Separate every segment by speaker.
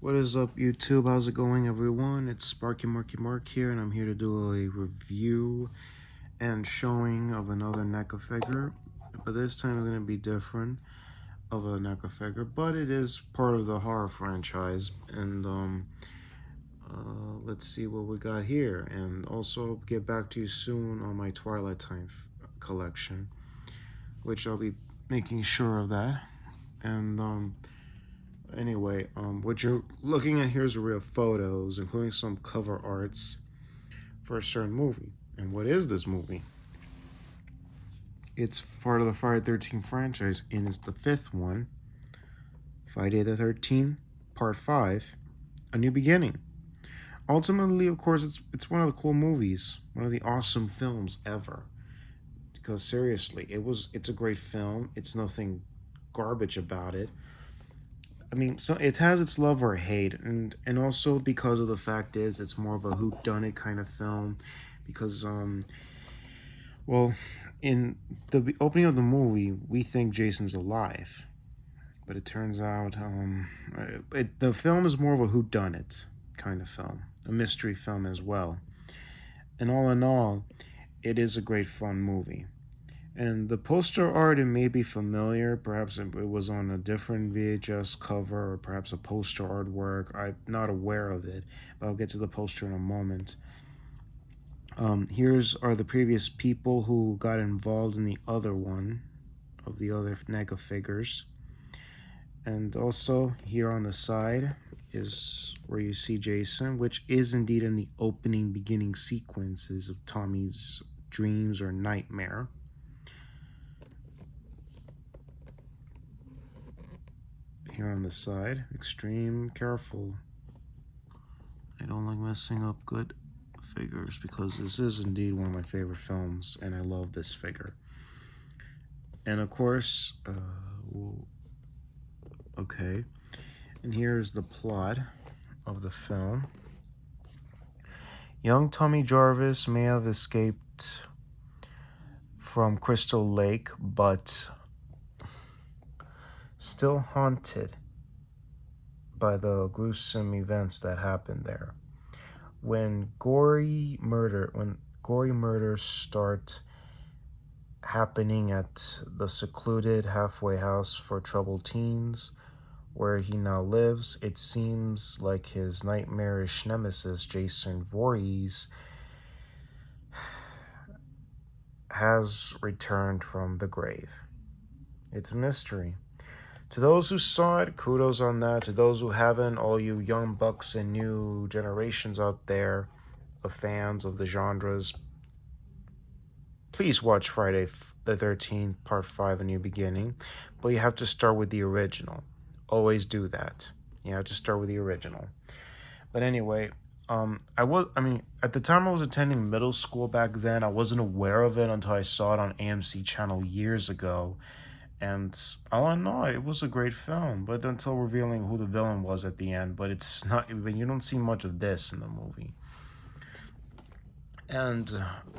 Speaker 1: What is up, YouTube? How's it going, everyone? It's Sparky Marky Mark here, and I'm here to do a review and showing of another Neca figure. But this time it's going to be different of a Neca figure, but it is part of the horror franchise. And let's see what we got here. And also, I'll get back to you soon on my Twilight Time collection, which I'll be making sure of that. And anyway, what you're looking at here is real photos, including some cover arts for a certain movie. And what is this movie? It's part of the Friday the 13th franchise, and it's the fifth one. Friday the 13th, Part 5, A New Beginning. Ultimately, of course, it's one of the cool movies, one of the awesome films ever. Because seriously, it's a great film. It's nothing garbage about it. I mean, so it has its love or hate, and also because of the fact is it's more of a whodunit kind of film, because well, in the opening of the movie we think Jason's alive, but it turns out the film is more of a whodunit kind of film, a mystery film as well, and all in all, it is a great fun movie. And the poster art, it may be familiar. Perhaps it was on a different VHS cover, or perhaps a poster artwork. I'm not aware of it, but I'll get to the poster in a moment. Here's are the previous people who got involved in the other one of the other Neca figures. And also here on the side is where you see Jason, which is indeed in the opening beginning sequences of Tommy's dreams or nightmare. Here on the side, extreme careful. I don't like messing up good figures because this is indeed one of my favorite films, and I love this figure. And of course, okay, and here's the plot of the film. Young Tommy Jarvis may have escaped from Crystal Lake, but still haunted by the gruesome events that happened there. When gory murders start happening at the secluded halfway house for troubled teens, where he now lives, it seems like his nightmarish nemesis, Jason Voorhees, has returned from the grave. It's a mystery. To those who saw it, kudos on that. To those who haven't, all you young bucks and new generations out there of fans of the genres, please watch Friday the 13th, Part 5, A New Beginning. But you have to start with the original. Always do that. You have to start with the original. But anyway, at the time I was attending middle school back then, I wasn't aware of it until I saw it on AMC channel years ago. And all in all, it was a great film, but until revealing who the villain was at the end. But it's not, you don't see much of this in the movie. And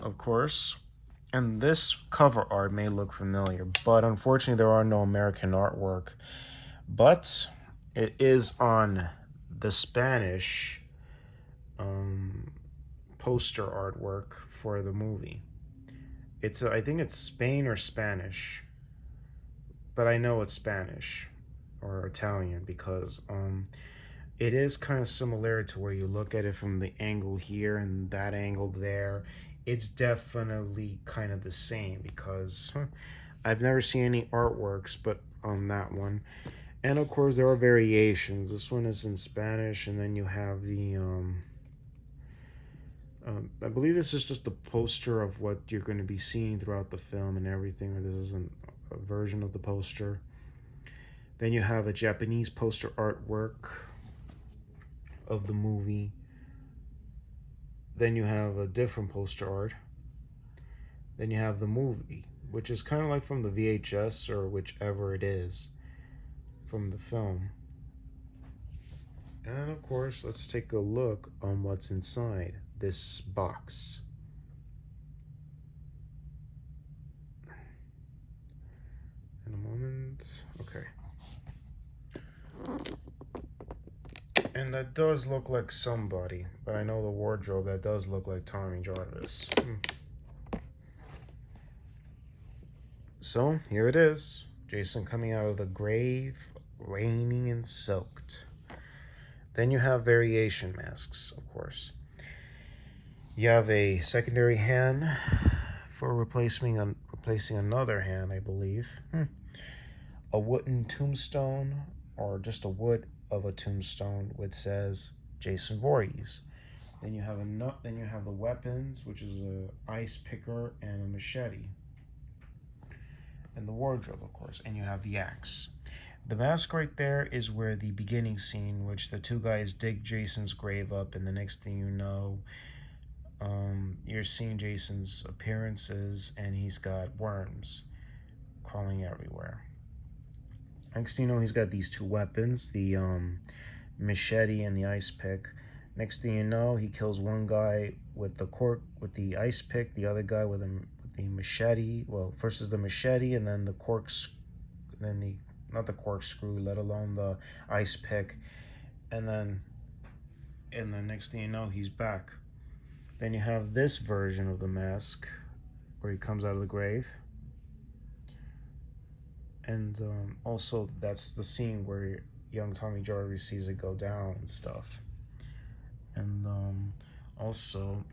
Speaker 1: of course, and this cover art may look familiar, but unfortunately there are no American artwork. But it is on the Spanish poster artwork for the movie. I think it's Spain or Spanish, but I know it's Spanish or Italian because it is kind of similar to where you look at it from the angle here and that angle there. It's definitely kind of the same because I've never seen any artworks but on that one. And of course there are variations. This one is in Spanish, and then you have the I believe this is just the poster of what you're going to be seeing throughout the film and everything, or this is a version of the poster. Then you have a Japanese poster artwork of the movie. Then you have a different poster art. Then you have the movie, which is kind of like from the VHS or whichever it is from the film. And of course, let's take a look on what's inside this box. In a moment. Okay. And that does look like somebody, but I know the wardrobe, that does look like Tommy Jarvis. So, here it is. Jason coming out of the grave, raining and soaked. Then you have variation masks, of course. You have a secondary hand for replacing another hand, I believe. A wooden tombstone, or just a wood of a tombstone, which says Jason Voorhees. Then you have the weapons, which is a ice picker and a machete. And the wardrobe, of course, and you have the axe. The mask right there is where the beginning scene, which the two guys dig Jason's grave up, and the next thing you know, you're seeing Jason's appearances, and he's got worms crawling everywhere. Next thing you know, he's got these two weapons, the machete and the ice pick. Next thing you know, he kills one guy with the ice pick, the other guy with the machete. Well, first is the machete, and then not the corkscrew, let alone the ice pick, and then next thing you know, he's back. Then you have this version of the mask where he comes out of the grave. And also, that's the scene where young Tommy Jarvis sees it go down and stuff. And also,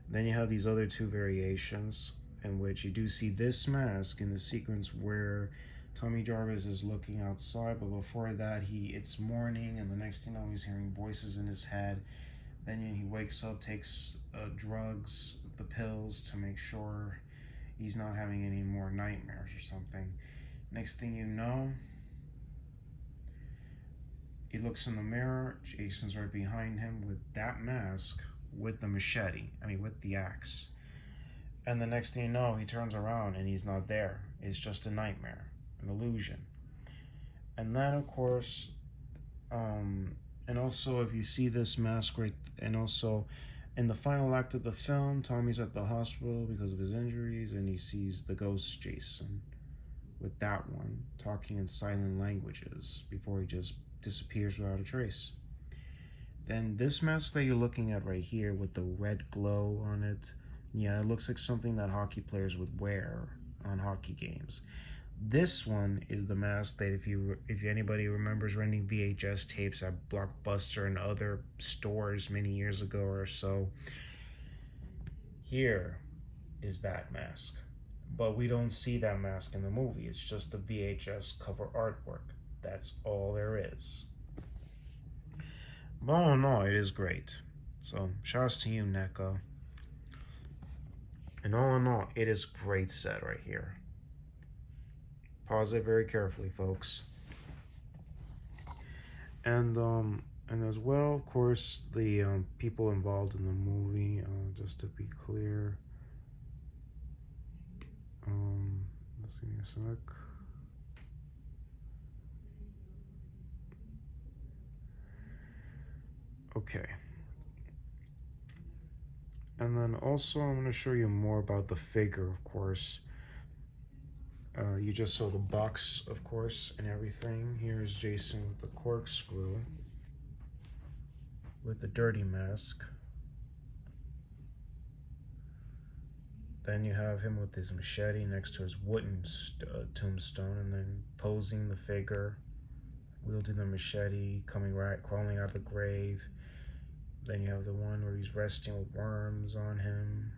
Speaker 1: then you have these other two variations in which you do see this mask in the sequence where Tommy Jarvis is looking outside, but before that, it's morning, and the next thing you know, he's hearing voices in his head. Then he wakes up, takes drugs, the pills, to make sure he's not having any more nightmares or something. Next thing you know, he looks in the mirror. Jason's right behind him with that mask, with the machete. With the axe. And the next thing you know, he turns around and he's not there. It's just a nightmare, an illusion. And then, of course, and also if you see this mask and also in the final act of the film, Tommy's at the hospital because of his injuries, and he sees the ghost Jason with that one talking in silent languages before he just disappears without a trace. Then this mask that you're looking at right here with the red glow on it, yeah, it looks like something that hockey players would wear on hockey games. This one is the mask that if anybody remembers renting VHS tapes at Blockbuster and other stores many years ago or so, here is that mask. But we don't see that mask in the movie. It's just the VHS cover artwork. That's all there is. But all in all, it is great. So, shouts to you, Neca. And all in all, it is a great set right here. Pause it very carefully, folks. And as well, of course, the people involved in the movie, just to be clear. Let's give me a sec. Okay. And then also, I'm going to show you more about the figure, of course. You just saw the box, of course, and everything. Here's Jason with the corkscrew, with the dirty mask. Then you have him with his machete next to his wooden tombstone, and then posing the figure, wielding the machete, crawling out of the grave. Then you have the one where he's resting with worms on him.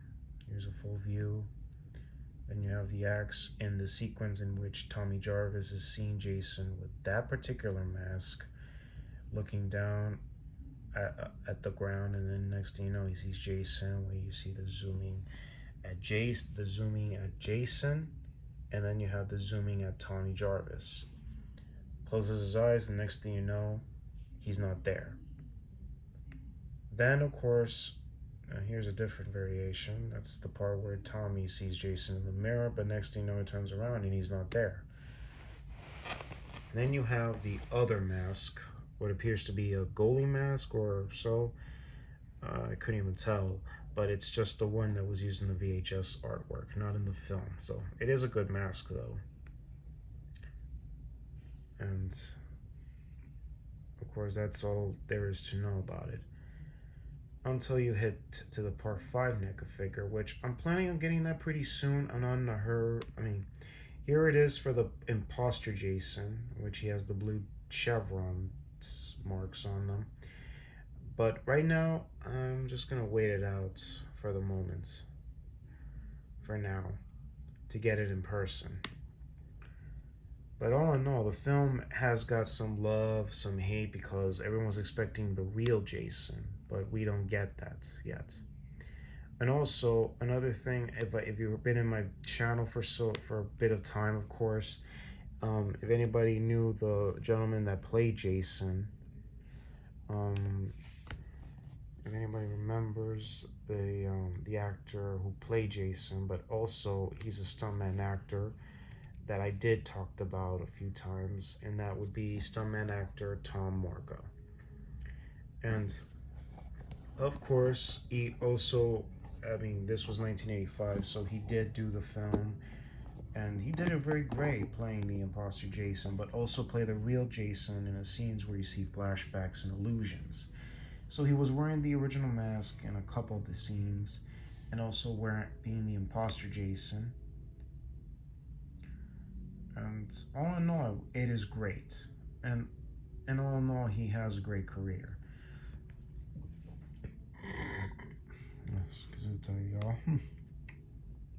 Speaker 1: Here's a full view. Then you have the axe in the sequence in which Tommy Jarvis is seeing Jason with that particular mask, looking down at the ground, and then next thing you know, he sees Jason, where you see the zooming at Jason, and then you have the zooming at Tommy Jarvis. Closes his eyes, the next thing you know, he's not there. Then, of course, here's a different variation. That's the part where Tommy sees Jason in the mirror, but next thing you know, he turns around and he's not there. Then you have the other mask, what appears to be a goalie mask or so. I couldn't even tell, but it's just the one that was used in the VHS artwork, not in the film. So it is a good mask, though. And course, that's all there is to know about it. Until you hit to the part 5 Neca figure, which I'm planning on getting that pretty soon. I'm not in a hurry. I mean, here it is for the imposter Jason, which he has the blue chevron marks on them. But right now, I'm just gonna wait it out for the moment. For now, to get it in person. But all in all, the film has got some love, some hate, because everyone's expecting the real Jason, but we don't get that yet. And also another thing, if you've been in my channel for a bit of time, of course, if anybody knew the gentleman that played Jason, if anybody remembers the actor who played Jason, but also he's a stuntman actor that I did talked about a few times, and that would be stuntman actor Tom Morga. And of course, he also, I mean, this was 1985, so he did do the film, and he did it very great playing the imposter Jason, but also play the real Jason in the scenes where you see flashbacks and illusions. So he was wearing the original mask in a couple of the scenes, and also being the imposter Jason. And all in all, it is great. And all in all, he has a great career. Yes, because I'll tell y'all.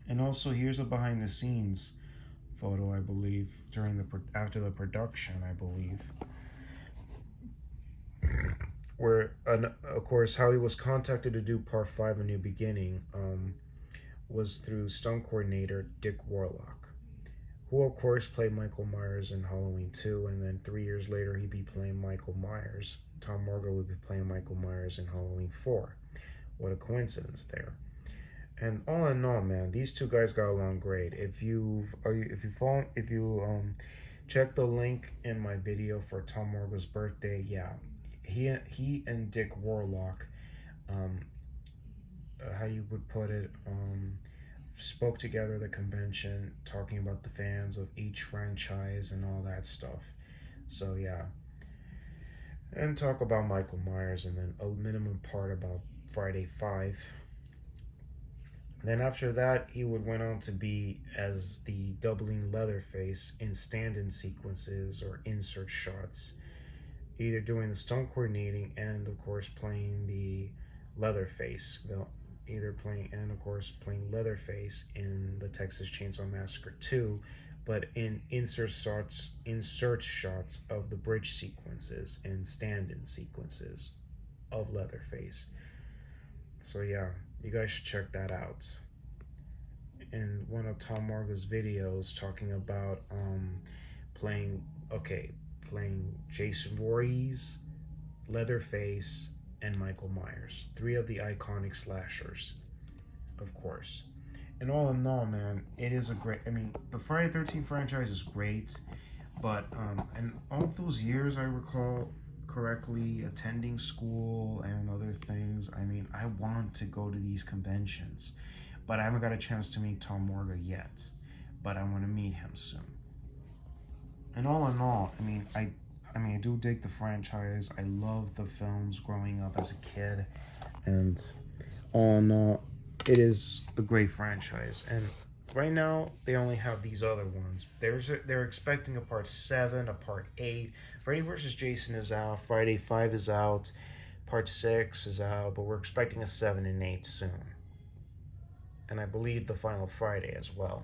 Speaker 1: And also, here's a behind the scenes photo, I believe, after the production, I believe. Where, of course, how he was contacted to do part 5, A New Beginning, was through stunt coordinator Dick Warlock, who of course played Michael Myers in Halloween 2, and then 3 years later he'd be playing Michael Myers. Tom Morga would be playing Michael Myers in Halloween 4. What a coincidence there. And all in all, man, these two guys got along great. If you check the link in my video for Tom Morga's birthday, yeah, he and Dick Warlock, how you would put it, spoke together at the convention, talking about the fans of each franchise and all that stuff. So yeah, and talk about Michael Myers, and then a minimum part about Friday 5. Then after that, he went on to be as the doubling Leatherface in stand-in sequences or insert shots, either doing the stunt coordinating and of course playing the Leatherface. Playing Leatherface in the Texas Chainsaw Massacre 2, but in insert shots of the bridge sequences and stand-in sequences of Leatherface. So yeah, you guys should check that out. In one of Tom Morga's videos, talking about playing Jason Voorhees, Leatherface, and Michael Myers, 3 of the iconic slashers, of course. And all in all, man, it is a great, I mean, the Friday 13th franchise is great, but and all of those years I recall correctly attending school and other things, I mean, I want to go to these conventions, but I haven't got a chance to meet Tom Morga yet, but I want to meet him soon. And all in all, I mean, I do dig the franchise. I love the films growing up as a kid, and all in all, it is a great franchise. And right now, they only have these other ones. They're expecting a part 7, a part 8. Freddy vs. Jason is out. Friday 5 is out. Part 6 is out, but we're expecting a 7 and 8 soon. And I believe the final Friday as well.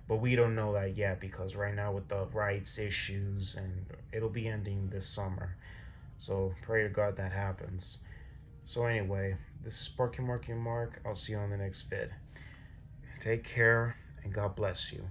Speaker 1: But we don't know that yet, because right now with the rights issues, and it'll be ending this summer. So pray to God that happens. So anyway, this is Sparky Marky Mark. I'll see you on the next vid. Take care, and God bless you.